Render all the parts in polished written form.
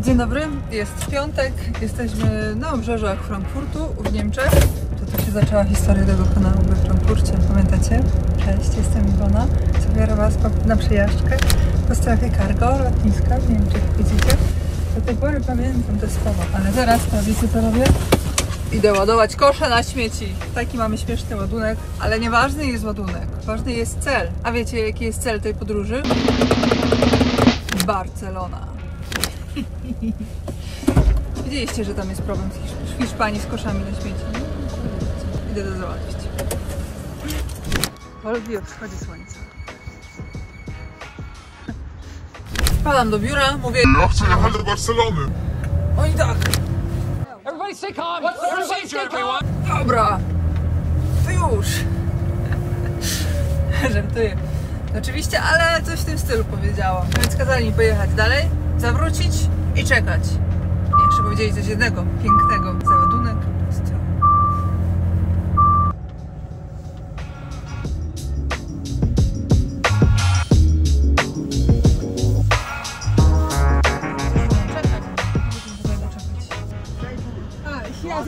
Dzień dobry, jest piątek, jesteśmy na obrzeżach Frankfurtu w Niemczech. Tu się zaczęła historia tego kanału we Frankfurcie, pamiętacie? Cześć, jestem Iwona, zabiorę Was na przejażdżkę po strefie cargo lotniska w Niemczech, widzicie? Do tej pory pamiętam te słowa, ale teraz, wiecie co robię? Idę ładować kosze na śmieci. Taki mamy śmieszny ładunek, ale nieważny jest ładunek, ważny jest cel. A wiecie jaki jest cel tej podróży? Barcelona. Widzieliście, że tam jest problem w Hiszpanii z koszami na śmieci. Idę to załatwić. Wolwi od wschodzie słońca. Wpadam do biura, mówię: ja chcę jechać do Barcelony. Oni tak. Everybody stay calm. What's the procedure, everyone? Dobra, to już. Żartuję. Oczywiście, ale coś w tym stylu powiedziałam. Więc kazali mi pojechać dalej, zawrócić i czekać. I jeszcze powiedzieli coś jednego, pięknego. Załadunek z tyłu.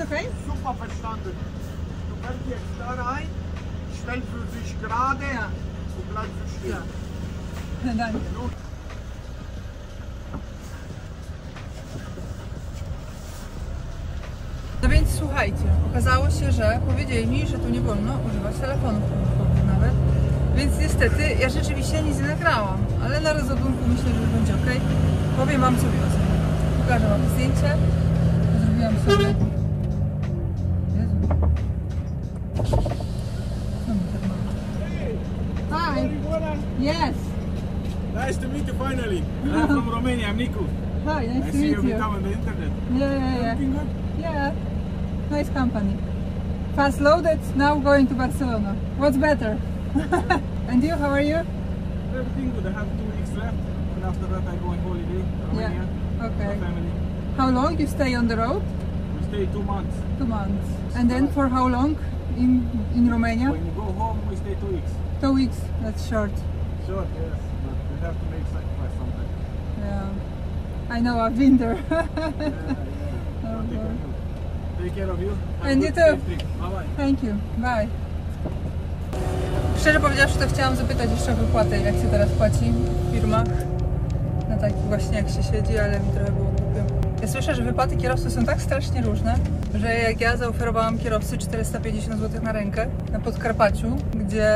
Okay? Super verstanden. Du kannst jetzt da rein, stell für sich gerade und bleib so still. Ja. Danke. No więc słuchajcie, okazało się, że powiedzieli mi, że tu nie wolno używać telefonów komórkowych nawet. Więc niestety ja rzeczywiście nic nie nagrałam, ale na rozładunku myślę, że będzie ok. Powiem wam co wiozę. Pokażę wam zdjęcie. Zrobiłam sobie. Hi. Yes. Nice to meet you finally. I'm from Romania, I'm Nico. Hi, nice I to see meet you you. come on the internet. Yeah. Everything good? Yeah. Nice company. Fast loaded, now going to Barcelona. What's better? And you, how are you? Everything good. I have 2 weeks left, and after that I go on holiday to Romania. Yeah. Okay. With my family. How long you stay on the road? We stay 2 months. 2 months. And then for how long in Romania? When you go home, we stay 2 weeks. 2 weeks. That's short. Sure, yes, but we have to make sacrifice sometimes. Yeah. I know, I've been there. Take care of you. Have And a you good too. trip. Bye-bye. Thank you. Bye. Szczerze powiedziawszy, to chciałam zapytać jeszcze o wypłatę, jak się teraz płaci w firmach. Na taki właśnie jak się siedzi, ale mi trochę było głupio. Ja słyszę, że wypłaty kierowców są tak strasznie różne, że jak ja zaoferowałam kierowcy 450 zł na rękę na Podkarpaciu, gdzie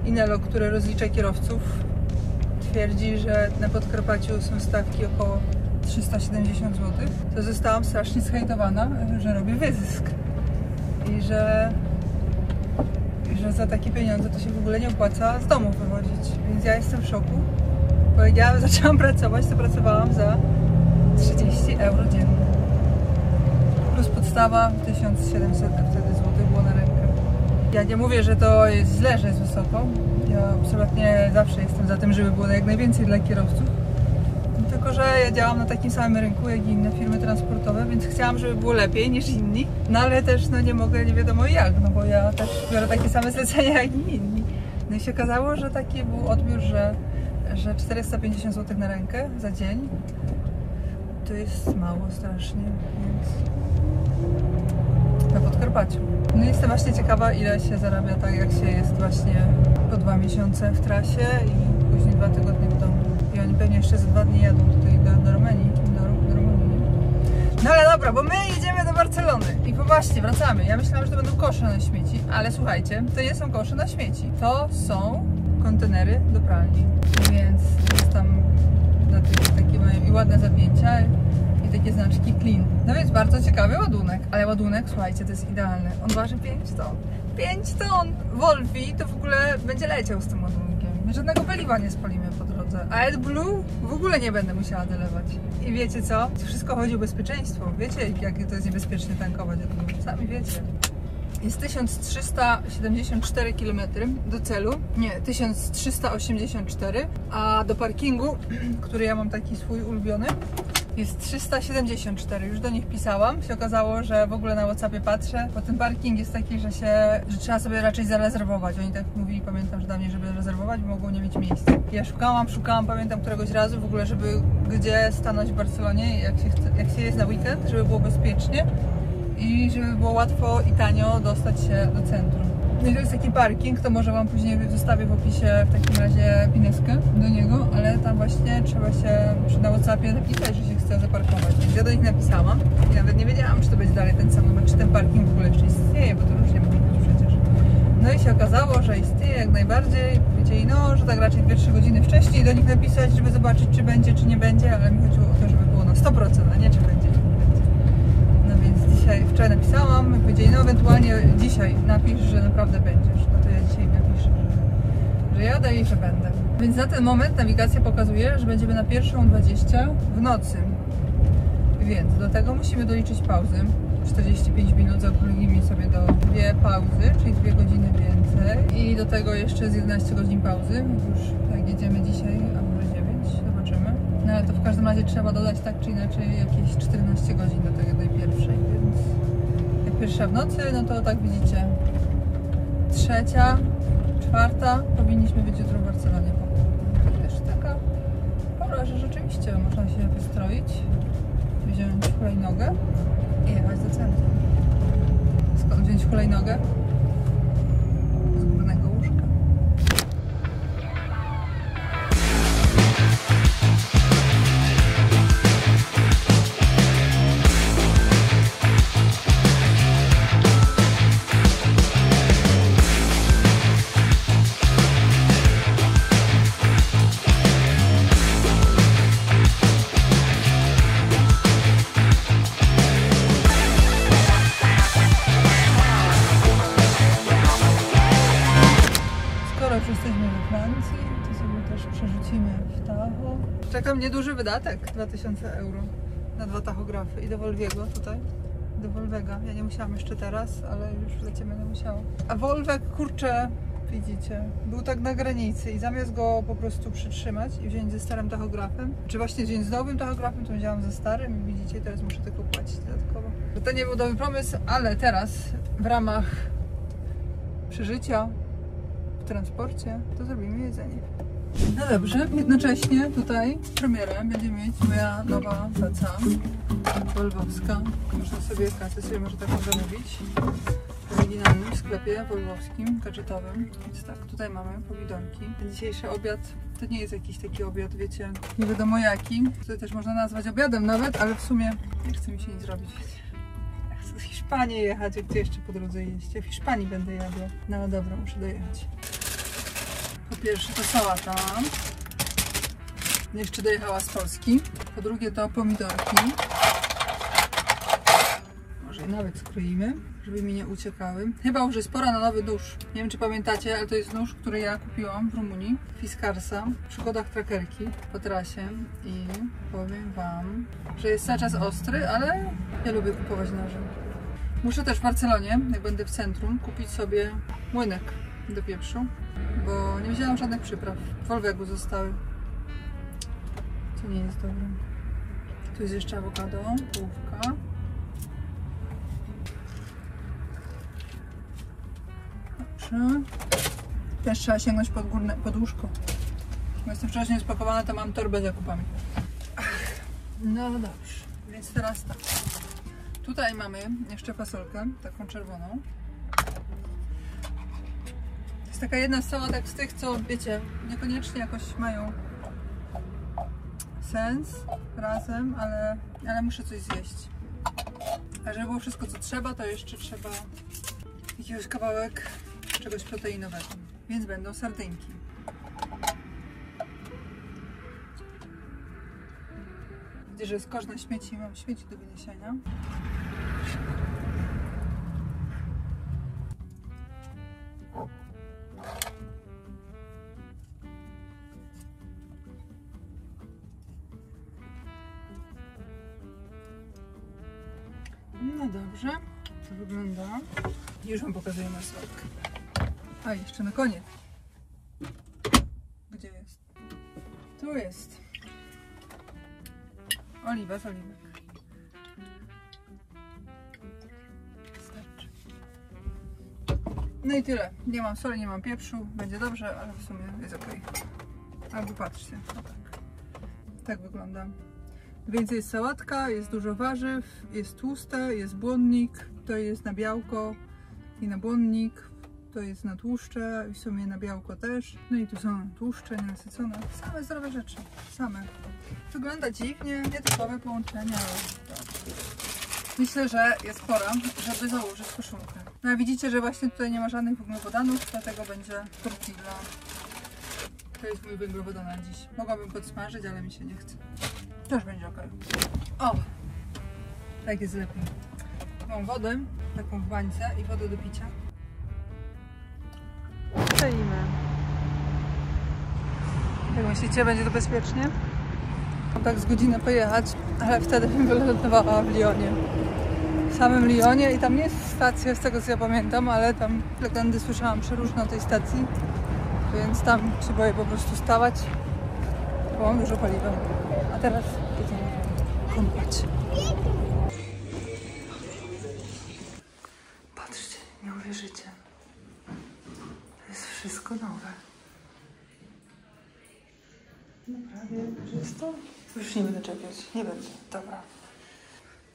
Inelo, który rozlicza kierowców, twierdzi, że na Podkarpaciu są stawki około 370 zł, to zostałam strasznie zhejtowana, że robię wyzysk i że za takie pieniądze to się w ogóle nie opłaca z domu wychodzić, więc ja jestem w szoku, bo jak ja zaczęłam pracować, to pracowałam za 30 euro dziennie plus podstawa 1700 wtedy złotych było na rękę. Ja nie mówię, że to jest źle, że jest wysoko, ja absolutnie zawsze jestem za tym, żeby było jak najwięcej dla kierowców. Tylko że ja działam na takim samym rynku jak i inne firmy transportowe, więc chciałam, żeby było lepiej niż inni. No ale też nie mogę nie wiadomo jak, no bo ja też biorę takie same zlecenia jak i inni. No i się okazało, że taki był odbiór, że 450 zł na rękę za dzień to jest mało strasznie, więc na Podkarpaciu. No i jestem właśnie ciekawa, ile się zarabia tak, jak się jest właśnie po 2 miesiące w trasie i później 2 tygodnie w domu. I oni pewnie jeszcze za 2 dni jadą tutaj do Rumunii. No ale dobra, bo my jedziemy do Barcelony i właśnie wracamy. Ja myślałam, że to będą kosze na śmieci, ale słuchajcie, to nie są kosze na śmieci. To są kontenery do pralni. Więc jest tam na takie mają i ładne zapięcia i takie znaczki clean. No więc bardzo ciekawy ładunek, ale ładunek, słuchajcie, to jest idealny. On waży 5 ton. 5 ton! Wolfi to w ogóle będzie leciał z tym ładunkiem. My żadnego paliwa nie spalimy po drodze. A AdBlue w ogóle nie będę musiała dolewać. I wiecie co? To wszystko chodzi o bezpieczeństwo. Wiecie, jak to jest niebezpiecznie tankować AdBlue? Sami wiecie. Jest 1374 km do celu. Nie, 1384. A do parkingu, który ja mam taki swój ulubiony, Jest 374, już do nich pisałam. Się okazało, że w ogóle na WhatsAppie patrzę, bo ten parking jest taki, że trzeba sobie raczej zarezerwować. Oni tak mówili, pamiętam, że dla mnie, żeby rezerwować, bo mogą nie mieć miejsca. Ja szukałam, pamiętam któregoś razu w ogóle, żeby gdzie stanąć w Barcelonie, jak się jest na weekend, żeby było bezpiecznie i żeby było łatwo i tanio dostać się do centrum. No i to jest taki parking, to może Wam później zostawię w opisie w takim razie pineskę do niego, ale tam właśnie trzeba się na WhatsAppie napisać, że się chce zaparkować. Więc ja do nich napisałam i nawet nie wiedziałam, czy to będzie dalej ten sam numer, czy ten parking w ogóle jeszcze istnieje, bo to różnie może być przecież. No i się okazało, że istnieje jak najbardziej. Powiedzieli, no, że tak raczej 2-3 godziny wcześniej do nich napisać, żeby zobaczyć, czy będzie, czy nie będzie, ale mi chodziło o to, żeby było na 100%, a nie czy będzie, czy nie będzie. No więc wczoraj napisałam, powiedzieli, no ewentualnie dzisiaj napisz, że naprawdę będziesz. No to ja dzisiaj napiszę, że jadę i że będę. Więc na ten moment nawigacja pokazuje, że będziemy na 1:20 w nocy. Więc do tego musimy doliczyć pauzy. 45 minut, zaokrąglimy sobie do 2 pauzy, czyli 2 godziny więcej. I do tego jeszcze jest 11 godzin pauzy. Już jak jedziemy dzisiaj, a może 9, zobaczymy. No ale to w każdym razie trzeba dodać tak czy inaczej jakieś 14 godzin do tej pierwszej, więc jak pierwsza w nocy, no to tak widzicie, 3., 4 powinniśmy być jutro w Barcelonie. To też taka pora, że rzeczywiście można się wystroić, wziąć hulajnogę i jechać do centrum. Skąd wziąć hulajnogę? Z górnego łóżka. Już jesteśmy we Francji, to sobie też przerzucimy w Tahoe. Czeka mnie duży wydatek, 2000 euro na 2 tachografy i do Volviego tutaj, do Volvega. Ja nie musiałam jeszcze teraz, ale już lecimy, nie musiałam. A Volveg, kurczę, widzicie, był tak na granicy i zamiast go po prostu przytrzymać i wziąć ze starym tachografem, czy właśnie wziąć z nowym tachografem, to wziąłam ze starym i widzicie, teraz muszę tylko płacić dodatkowo. To nie był dobry pomysł, ale teraz w ramach przeżycia w transporcie, to zrobimy jedzenie. No dobrze, jednocześnie tutaj premierę będzie mieć moja nowa taca volvowska. Można sobie kasę może taką zamówić w oryginalnym sklepie volvowskim, gadżetowym. Więc tak, tutaj mamy pomidorki. Dzisiejszy obiad to nie jest jakiś taki obiad, wiecie, nie wiadomo jaki. Tutaj też można nazwać obiadem nawet, ale w sumie nie chce mi się nic robić, wiecie. W Hiszpanii jechać, a gdzie jeszcze po drodze jeść? Ja w Hiszpanii będę jadła. No ale dobra, muszę dojechać. Po pierwsze to sałata. Jeszcze dojechała z Polski. Po drugie to pomidorki. Może je nawet skroimy, żeby mi nie uciekały. Chyba już jest pora na nowy nóż. Nie wiem, czy pamiętacie, ale to jest nóż, który ja kupiłam w Rumunii. Fiskarsa. W przygodach trackerki po trasie. I powiem Wam, że jest cały czas ostry, ale ja lubię kupować noże. Muszę też w Barcelonie, jak będę w centrum, kupić sobie młynek do pieprzu, bo nie wzięłam żadnych przypraw. W Volvegu zostały. Co nie jest dobre. Tu jest jeszcze awokado, połówka. Dobrze. Też trzeba sięgnąć pod łóżko. Bo jestem wcześniej spakowana, to mam torbę z zakupami. No dobrze, więc teraz tak. Tutaj mamy jeszcze fasolkę, taką czerwoną. To jest taka jedna z sałatek z tych, co wiecie, niekoniecznie jakoś mają sens razem, ale muszę coś zjeść. A żeby było wszystko co trzeba, to jeszcze trzeba jakiegoś kawałek czegoś proteinowego. Więc będą sardynki. Widzę, że jest kosz na śmieci, mam śmieci do wyniesienia. No dobrze, to wygląda. Już Wam pokazuję masełkę. A jeszcze na koniec. Gdzie jest? Tu jest. Oliwa z oliwek. Starczy. No i tyle. Nie mam soli, nie mam pieprzu. Będzie dobrze, ale w sumie jest ok. Albo patrzcie. No tak. Tak wygląda. Więcej jest sałatka, jest dużo warzyw, jest tłuste, jest błonnik, to jest na białko i na błonnik, to jest na tłuszcze i w sumie na białko też. No i tu są tłuszcze nienasycone. Same zdrowe rzeczy. Same. Wygląda dziwnie, nietypowe połączenia, ale tak. Myślę, że jest pora, żeby założyć koszulkę. No a widzicie, że właśnie tutaj nie ma żadnych węglowodanów, dlatego będzie tortilla. To jest mój węglowodan na dziś. Mogłabym podsmażyć, ale mi się nie chce. Też będzie ok. O! Tak jest lepiej. Mam wodę, taką w bańce i wodę do picia. Stoimy. Jak myślicie, będzie to bezpiecznie? Mam tak z godzinę pojechać, ale wtedy bym wylądowała w Lyonie. W samym Lyonie i tam nie jest stacja, z tego co ja pamiętam, ale tam legendy słyszałam przeróżne o tej stacji. Więc tam się boję po prostu stawać, bo mam dużo paliwa. A teraz idziemy kąpać. Patrzcie, nie uwierzycie. To jest wszystko nowe. Naprawdę czysto? Już nie będę czepiać. Nie będzie. Dobra.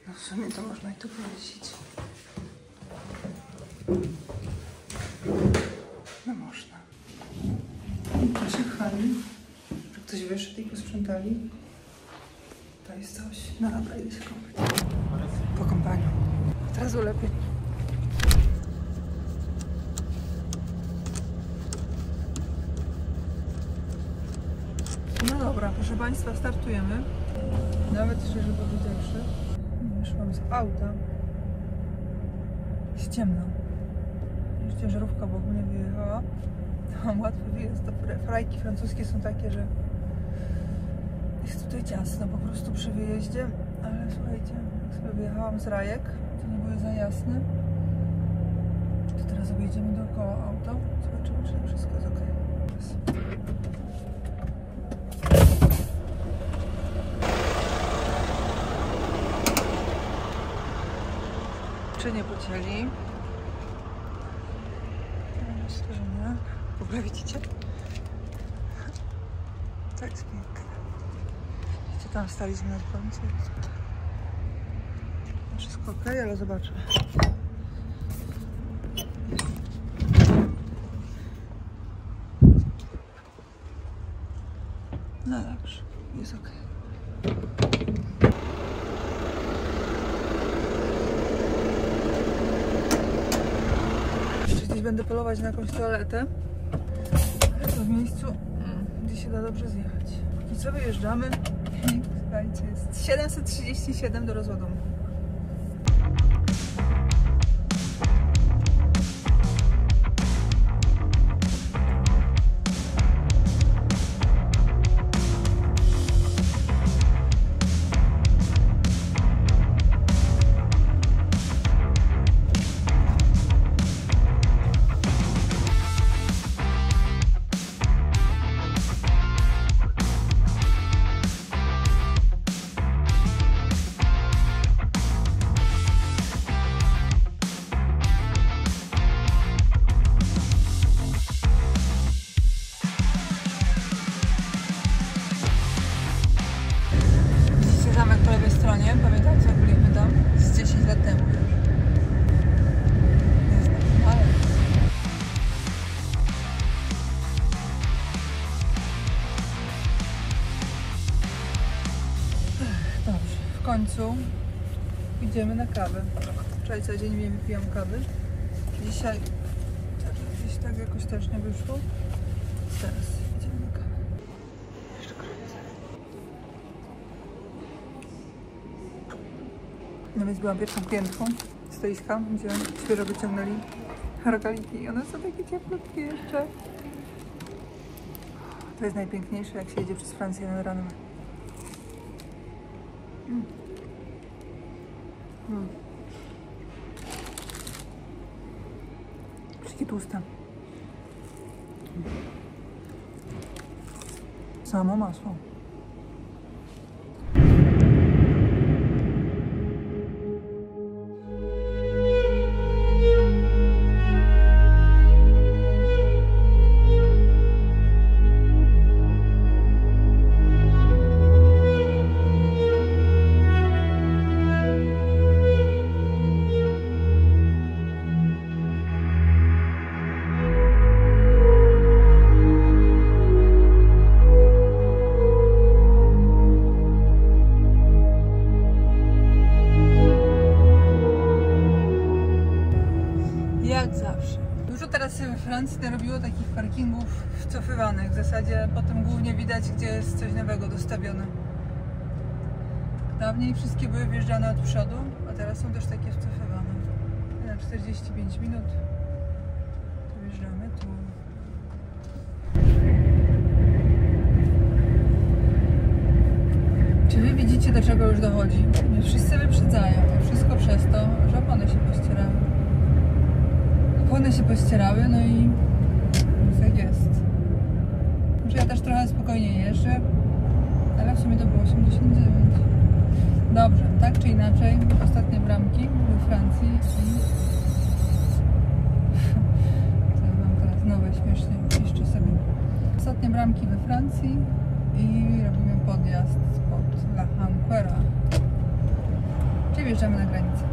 No w sumie to można i tu powiesić. No można. To się chwali, że ktoś wyszedł i posprzątali. To jest coś. No dobra, idę się kąpać. Po kąpaniu. Od razu lepiej. No dobra, proszę Państwa, startujemy. Nawet szczerze powiedziawszy, wyszłam z auta. Jest ciemno. Już ciężarówka w ogóle nie wyjechała. Mam łatwy wyjazd. Frajki francuskie są takie, że jest tutaj ciasno po prostu przy wyjeździe. Ale słuchajcie, jak sobie wyjechałam z Rajek, to nie było za jasne. To teraz objedziemy dookoła auto. Zobaczymy, czy wszystko jest ok. Czy nie pocięli? Myślę, że nie. W ogóle widzicie? Tak jest piękne. Widzicie, tam staliśmy na końcu. Wszystko ok, ale zobaczę. No dobrze, jest ok. Jeszcze gdzieś będę polować na jakąś toaletę, ale to w miejscu, gdzie się da dobrze zjechać. I co, wyjeżdżamy? Słuchajcie, jest 737 do rozładunku. Pamiętacie, jak byliśmy tam z 10 lat temu już. Jest ale... Dobrze, w końcu idziemy na kawę. Wczoraj cały dzień nie wypijam kawy. Dzisiaj gdzieś tak jakoś też nie wyszło. Teraz idziemy na kawę. Jeszcze kręcę. No więc byłam pierwszą klientką stoiska, gdzie świeżo wyciągnęli rogaliki i one są takie cieplutkie jeszcze. To jest najpiękniejsze, jak się jedzie przez Francję nad ranem. Takie tłuste. Samo masło. Francji narobiło takich parkingów wcofywanych. W zasadzie potem głównie widać, gdzie jest coś nowego dostawione. Dawniej wszystkie były wjeżdżane od przodu, a teraz są też takie wcofywane. Na 45 minut to wjeżdżamy tu. Czy wy widzicie, do czego już dochodzi? Mnie wszyscy wyprzedzają, a wszystko przez to, że opony się pościerały. Opony się pościerały, no i tak jest. Może ja też trochę spokojniej jeżdżę, ale w sumie to było 89. Dobrze, tak czy inaczej, ostatnie bramki we Francji i... Co ja mam teraz nowe, śmiesznie, piszczę sobie. Ostatnie bramki we Francji i robimy podjazd spod La Hanquera. Czyli wjeżdżamy na granicę.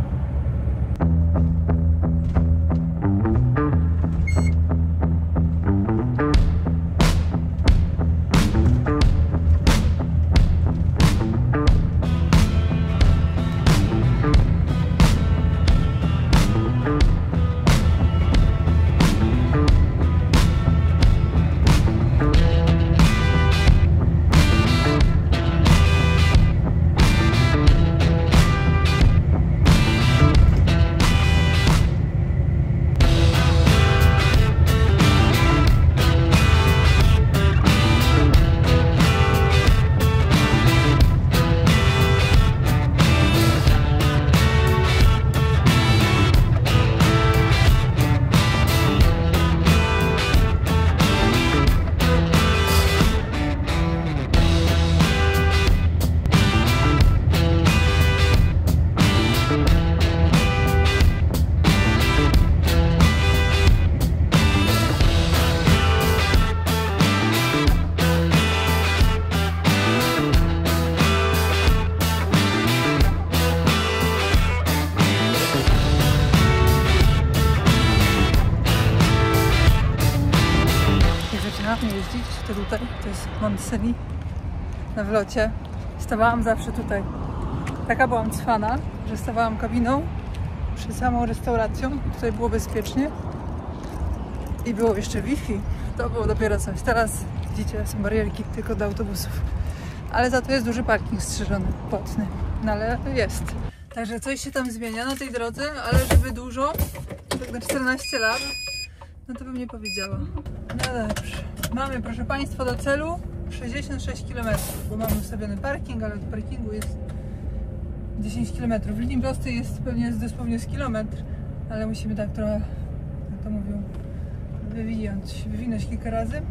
Jeździć, to tutaj, to jest Montseny na wlocie. Stawałam zawsze tutaj. Taka byłam cwana, że stawałam kabiną przed samą restauracją. Tutaj było bezpiecznie i było jeszcze Wi-Fi. To było dopiero coś. Teraz widzicie, są barierki tylko do autobusów. Ale za to jest duży parking strzeżony, płatny. No ale jest. Także coś się tam zmienia na tej drodze, ale żeby dużo, tak na 14 lat, no to bym nie powiedziała. No dobrze. Mamy, proszę Państwa, do celu 66 km, bo mamy ustawiony parking, ale od parkingu jest 10 km. W linii prostej jest pewnie dosłownie z kilometr, ale musimy tak trochę, jak to mówią, wywinąć kilka razy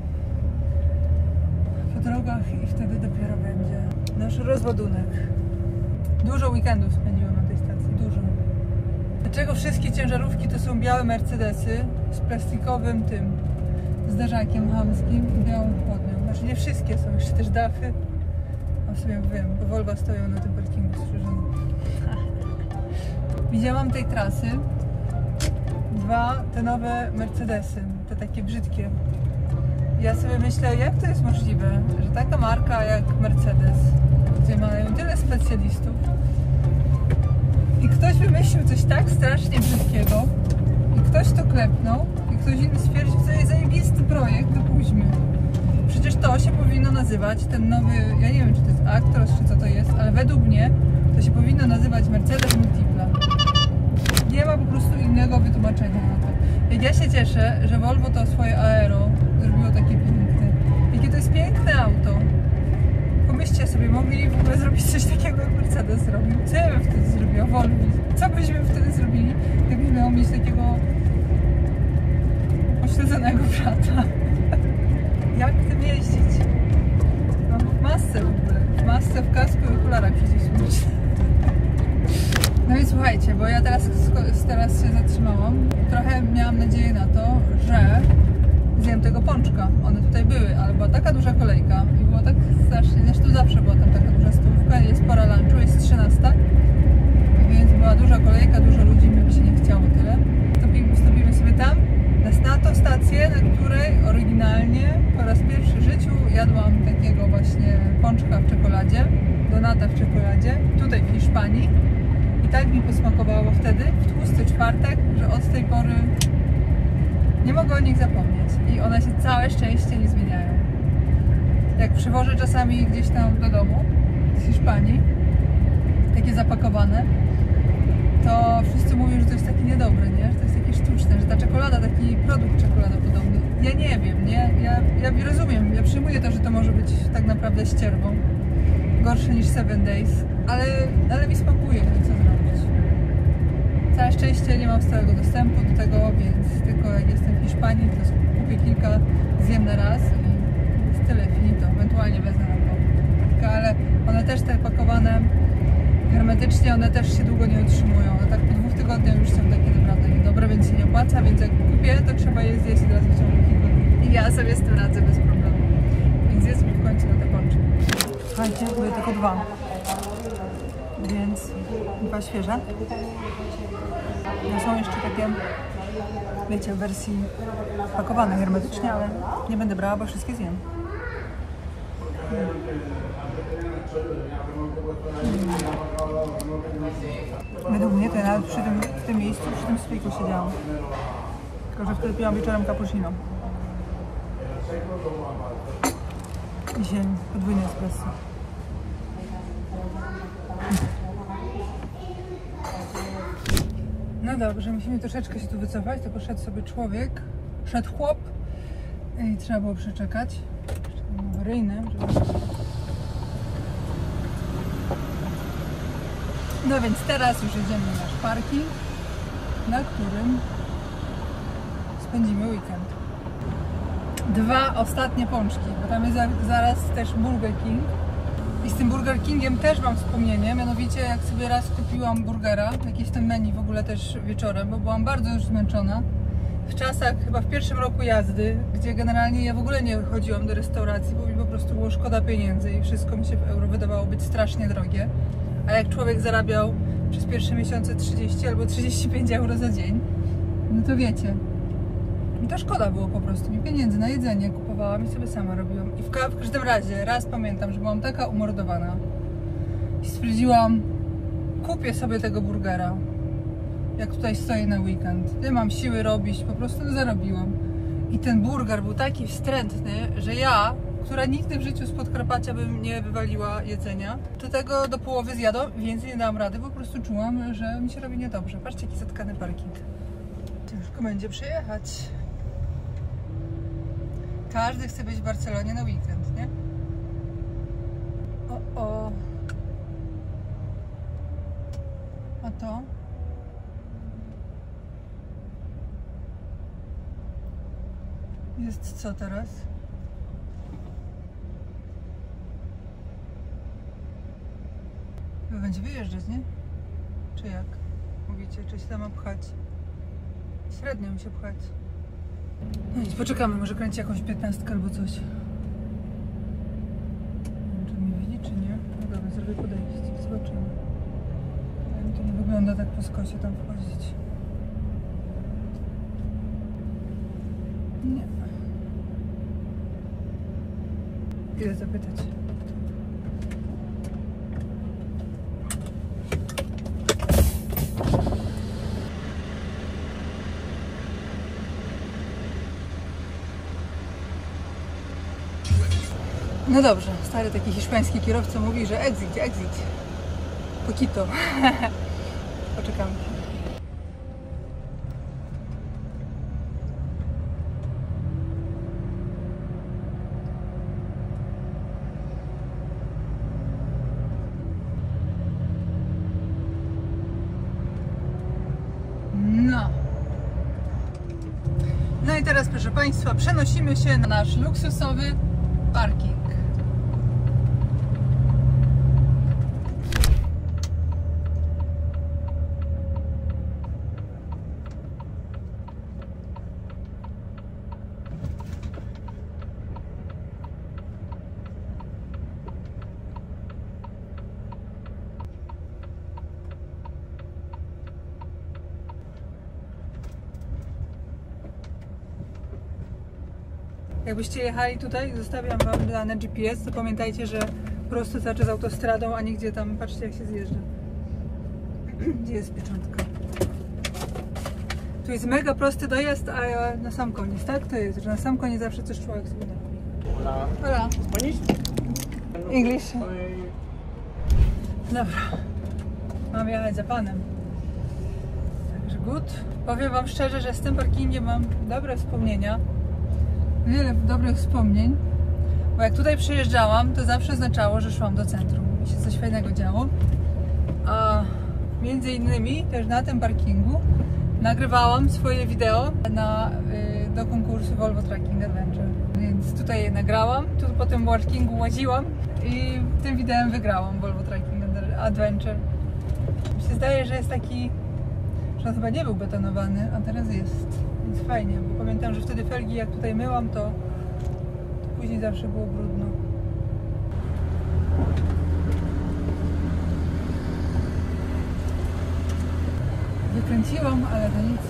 po drogach i wtedy dopiero będzie nasz rozładunek. Dużo weekendów spędziłam na tej stacji, dużo. Dlaczego wszystkie ciężarówki to są białe Mercedesy z plastikowym tym zderzakiem chamskim i białą chłodnią? Znaczy nie wszystkie są, jeszcze też Dafy. A w sumie wiem, bo Volvo stoją na tym parkingu strzeżonym. Widziałam tej trasy te nowe Mercedesy, te takie brzydkie. Ja sobie myślę, jak to jest możliwe, że taka marka jak Mercedes, gdzie mają tyle specjalistów i ktoś wymyślił coś tak strasznie brzydkiego i ktoś to klepnął i ktoś inny stwierdził, że to jest zajebisty projekt, to pójdźmy. Przecież to się powinno nazywać, ten nowy, ja nie wiem, czy to jest Actros, czy co to jest, ale według mnie to się powinno nazywać Mercedes Multipla. Nie ma po prostu innego wytłumaczenia na to. Jak ja się cieszę, że Volvo to swoje Aero zrobiło takie piękne. Jakie to jest piękne auto. Pomyślcie sobie, mogli w ogóle zrobić coś takiego, jak Mercedes zrobił. Co ja bym wtedy zrobiła? Volvo. Co byśmy wtedy zrobili, jakbyśmy miało mieć takiego ośledzonego brata? Jak tym jeździć? Mam w masce w ogóle. W masce, w kasku i okularach przeciwsłonecznych. No i słuchajcie, bo ja teraz się zatrzymałam. Trochę miałam nadzieję na to, że zjem tego pączka. One tutaj były, ale była taka duża kolejka i było tak strasznie. Zresztą zawsze była tam taka duża stołówka, jest pora lunchu, jest 13. Więc była duża kolejka, dużo ludzi, mi by się nie chciało tyle. Wstąpimy sobie tam, na tą stację, na której oryginalnie po raz pierwszy w życiu jadłam takiego właśnie pączka w czekoladzie, donata w czekoladzie, tutaj w Hiszpanii. I tak mi posmakowało wtedy, w tłusty czwartek, że od tej pory Nie mogę o nich zapomnieć i one się całe szczęście nie zmieniają. Jak przywożę czasami gdzieś tam do domu z Hiszpanii, takie zapakowane, to wszyscy mówią, że to jest takie niedobre, nie? Że to jest takie sztuczne, że ta czekolada, taki produkt czekoladopodobny. Ja nie wiem, nie? Ja rozumiem, ja przyjmuję to, że to może być tak naprawdę ścierwą. Gorsze niż 7 Days, ale mi smakuje, co zrobić. Całe szczęście nie mam stałego dostępu do tego, więc tylko jak jestem w Hiszpanii, to kupię kilka, zjem na raz i jest tyle, finito. Ewentualnie wezmę na to. Ale one też te pakowane hermetycznie, one też się długo nie utrzymują. No tak po 2 tygodniach już są takie naprawdę niedobre, więc się nie opłaca, więc jak kupię, to trzeba je zjeść od razu w ciągu kilku dni. I ja sobie z tym radzę bez problemu. Więc jest mi w końcu na te pączki. Słuchajcie, były tylko 2. Więc 2 świeże. No są jeszcze takie, wiecie, w wersji pakowane hermetycznie, ale nie będę brała, bo wszystkie zjem. Według mnie to ja nawet w tym miejscu, przy tym stoliku siedziałam. Tylko że wtedy piłam wieczorem cappuccino. I zieleń, podwójne espresso. No dobrze, musimy troszeczkę się tu wycofać, to poszedł sobie człowiek, szedł chłop i trzeba było przeczekać. Awaryjne, żeby... No więc teraz już jedziemy na nasz parking, na którym spędzimy weekend. 2 ostatnie pączki, bo tam jest zaraz też Burger King. I z tym Burger Kingiem też mam wspomnienie, mianowicie jak sobie raz kupiłam burgera, jakieś ten menu w ogóle też wieczorem, bo byłam bardzo już zmęczona. W czasach, chyba w pierwszym roku jazdy, gdzie generalnie ja w ogóle nie chodziłam do restauracji, bo mi po prostu było szkoda pieniędzy i wszystko mi się w euro wydawało być strasznie drogie. A jak człowiek zarabiał przez pierwsze miesiące 30 albo 35 euro za dzień, no to wiecie, mi to szkoda było po prostu, mi pieniędzy na jedzenie kupowałam i sobie sama robiłam. I w każdym razie, raz pamiętam, że byłam taka umordowana i stwierdziłam, kupię sobie tego burgera, jak tutaj stoję na weekend. Nie mam siły robić, po prostu zarobiłam. I ten burger był taki wstrętny, że ja, która nigdy w życiu z Podkarpacia bym nie wywaliła jedzenia, do tego do połowy zjadłam, więcej nie dałam rady, po prostu czułam, że mi się robi niedobrze. Patrzcie, jaki zatkany parking. Ciężko będzie przejechać. Każdy chce być w Barcelonie na weekend, nie? O. A to? Jest co teraz? Chyba będzie wyjeżdżać, nie? Czy jak? Mówicie, czy się tam pchać? Średnio mi się pchać. No nic, poczekamy, może kręci jakąś 15 albo coś. Nie wiem, czy mnie widzi, czy nie. No dobra, zrobię podejście, zobaczymy. Ale mi to nie wygląda tak po skosie tam wchodzić. Nie. Idę zapytać. No dobrze, stary taki hiszpański kierowca mówi, że exit. Poquito. Poczekamy. No i teraz, proszę Państwa, przenosimy się na nasz luksusowy parking. Jakbyście jechali tutaj, zostawiam Wam dane GPS, to pamiętajcie, że prosto cały czas autostradą, a nie gdzie tam, patrzcie jak się zjeżdża. Gdzie jest pieczątka? Tu Tu jest mega prosty dojazd, a na sam koniec, tak? To jest, że na sam koniec zawsze coś człowiek sobie narobi. Hola. Hola. Spanish? English. Dobra. Mam jechać za panem. Także good. Powiem wam szczerze, że z tym parkingiem mam dobre wspomnienia. Wiele dobrych wspomnień. Bo jak tutaj przyjeżdżałam, to zawsze oznaczało, że szłam do centrum i się coś fajnego działo. A między innymi też na tym parkingu nagrywałam swoje wideo do konkursu Volvo Trucking Adventure. Więc tutaj je nagrałam, tu po tym parkingu łaziłam i tym wideem wygrałam Volvo Trucking Adventure. Mi się zdaje, że jest taki, że on chyba nie był betonowany, a teraz jest. Więc fajnie, bo pamiętam, że wtedy felgi jak tutaj myłam, to później zawsze było brudno. Wykręciłam, ale to nic.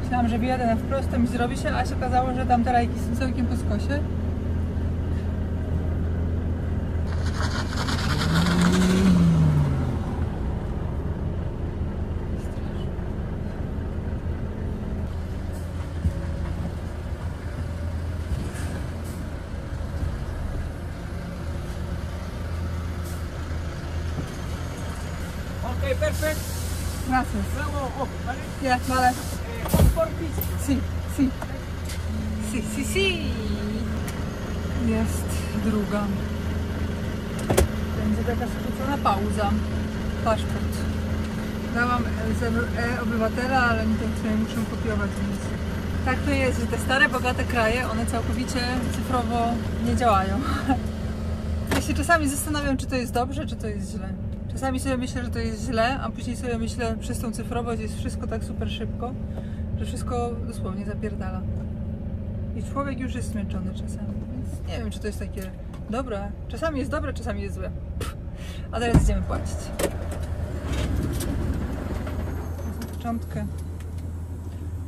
Myślałam, że wyjadę na wprost, to mi zrobi się, a się okazało, że tam te rajki są całkiem po skosie. Ok, perfect. Gracias. Bravo, off, ¿vale? Yeah, vale. For please. Si, si. Si, si, si. Jest druga. Będzie taka skrócona pauza. Paszport. Dałam e-obywatela, ale nie wiem, sobie muszę kopiować nic. Tak to jest, że te stare, bogate kraje, one całkowicie cyfrowo nie działają. Ja się czasami zastanawiam, czy to jest dobrze, czy to jest źle. Czasami sobie myślę, że to jest źle, a później sobie myślę, przez tą cyfrowość jest wszystko tak super szybko, że wszystko dosłownie zapierdala. I człowiek już jest zmęczony czasami, więc nie wiem, czy to jest takie dobre. Czasami jest dobre, czasami jest złe. A teraz idziemy płacić. Za początkę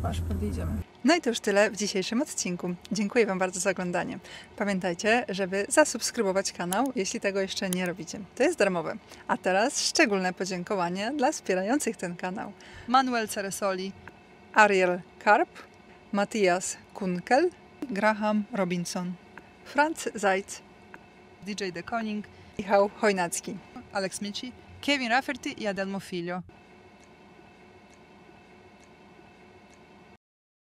paszport i idziemy. No i to już tyle w dzisiejszym odcinku. Dziękuję wam bardzo za oglądanie. Pamiętajcie, żeby zasubskrybować kanał, jeśli tego jeszcze nie robicie. To jest darmowe. A teraz szczególne podziękowanie dla wspierających ten kanał. Manuel Ceresoli, Ariel Karp, Matthias Kunkel, Graham Robinson, Franz Zajc, DJ De Koning, Michał Chojnacki, Alex Mici, Kevin Rafferty i Adelmo Filio.